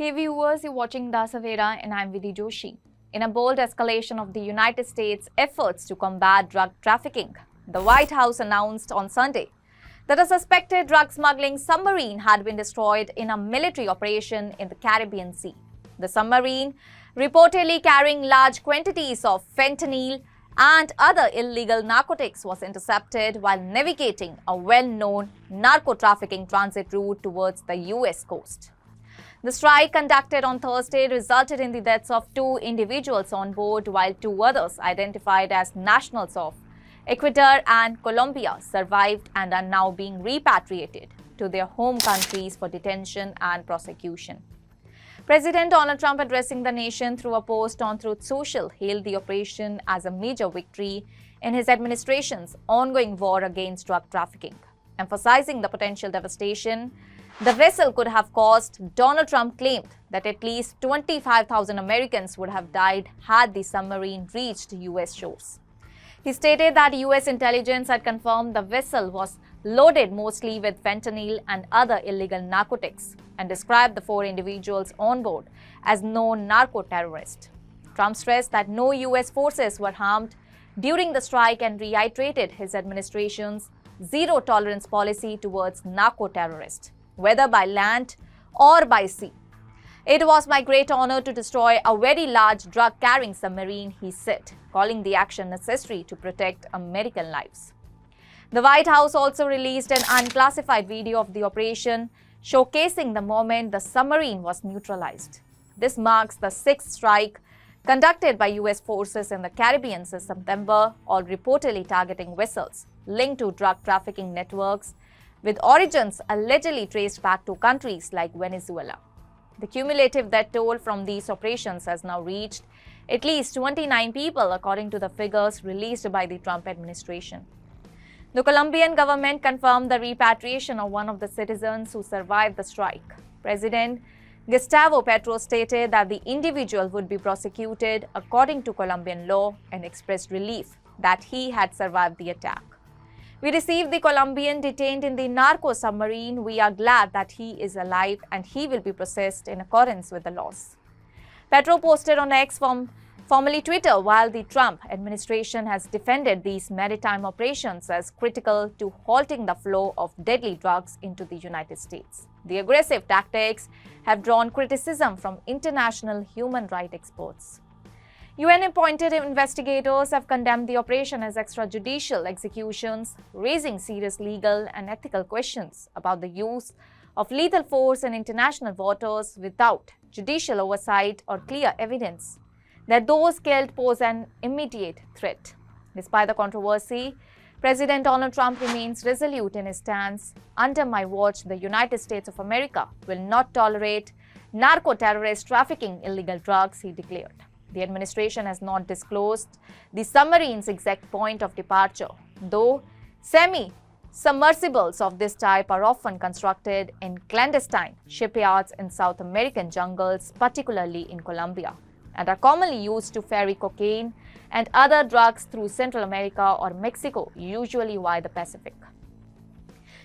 Hey viewers, you're watching the Savera and I'm Vidhi Joshi. In a bold escalation of the United States' efforts to combat drug trafficking, the White House announced on Sunday that a suspected drug-smuggling submarine had been destroyed in a military operation in the Caribbean Sea. The submarine, reportedly carrying large quantities of fentanyl and other illegal narcotics, was intercepted while navigating a well-known narco-trafficking transit route towards the U.S. coast. The strike conducted on Thursday resulted in the deaths of 2 individuals on board, while 2 others, identified as nationals of Ecuador and Colombia, survived and are now being repatriated to their home countries for detention and prosecution. President Donald Trump, addressing the nation through a post on Truth Social, hailed the operation as a major victory in his administration's ongoing war against drug trafficking. Emphasizing the potential devastation the vessel could have caused, Donald Trump claimed that at least 25,000 Americans would have died had the submarine reached U.S. shores. He stated that U.S. intelligence had confirmed the vessel was loaded mostly with fentanyl and other illegal narcotics, and described the 4 individuals on board as known narco-terrorists. Trump stressed that no U.S. forces were harmed during the strike and reiterated his administration's zero-tolerance policy towards narco-terrorists, whether by land or by sea. It was my great honor to destroy a very large drug-carrying submarine, he said, calling the action necessary to protect American lives. The White House also released an unclassified video of the operation, showcasing the moment the submarine was neutralized. This marks the 6th strike conducted by U.S. forces in the Caribbean since September, all reportedly targeting vessels linked to drug trafficking networks, with origins allegedly traced back to countries like Venezuela. The cumulative death toll from these operations has now reached at least 29 people, according to the figures released by the Trump administration. The Colombian government confirmed the repatriation of one of the citizens who survived the strike. President Gustavo Petro stated that the individual would be prosecuted according to Colombian law and expressed relief that he had survived the attack. We received the Colombian detained in the narco submarine. We are glad that he is alive and he will be processed in accordance with the laws. Petro posted on X, formerly Twitter, while the Trump administration has defended these maritime operations as critical to halting the flow of deadly drugs into the United States. The aggressive tactics have drawn criticism from international human rights experts. UN-appointed investigators have condemned the operation as extrajudicial executions, raising serious legal and ethical questions about the use of lethal force in international waters without judicial oversight or clear evidence that those killed pose an immediate threat. Despite the controversy, President Donald Trump remains resolute in his stance. Under my watch, the United States of America will not tolerate narco-terrorist trafficking illegal drugs, he declared. The administration has not disclosed the submarine's exact point of departure, though semi-submersibles of this type are often constructed in clandestine shipyards in South American jungles, particularly in Colombia, and are commonly used to ferry cocaine and other drugs through Central America or Mexico, usually via the Pacific.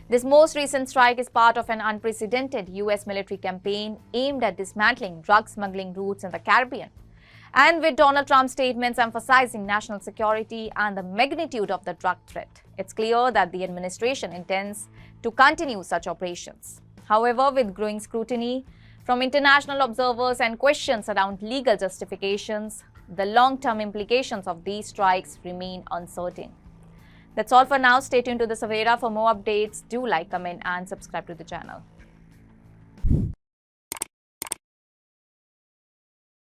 This most recent strike is part of an unprecedented U.S. military campaign aimed at dismantling drug smuggling routes in the Caribbean. And with Donald Trump's statements emphasizing national security and the magnitude of the drug threat, it's clear that the administration intends to continue such operations. However, with growing scrutiny from international observers and questions around legal justifications, the long-term implications of these strikes remain uncertain. That's all for now. Stay tuned to the Savera for more updates. Do like, comment, and subscribe to the channel.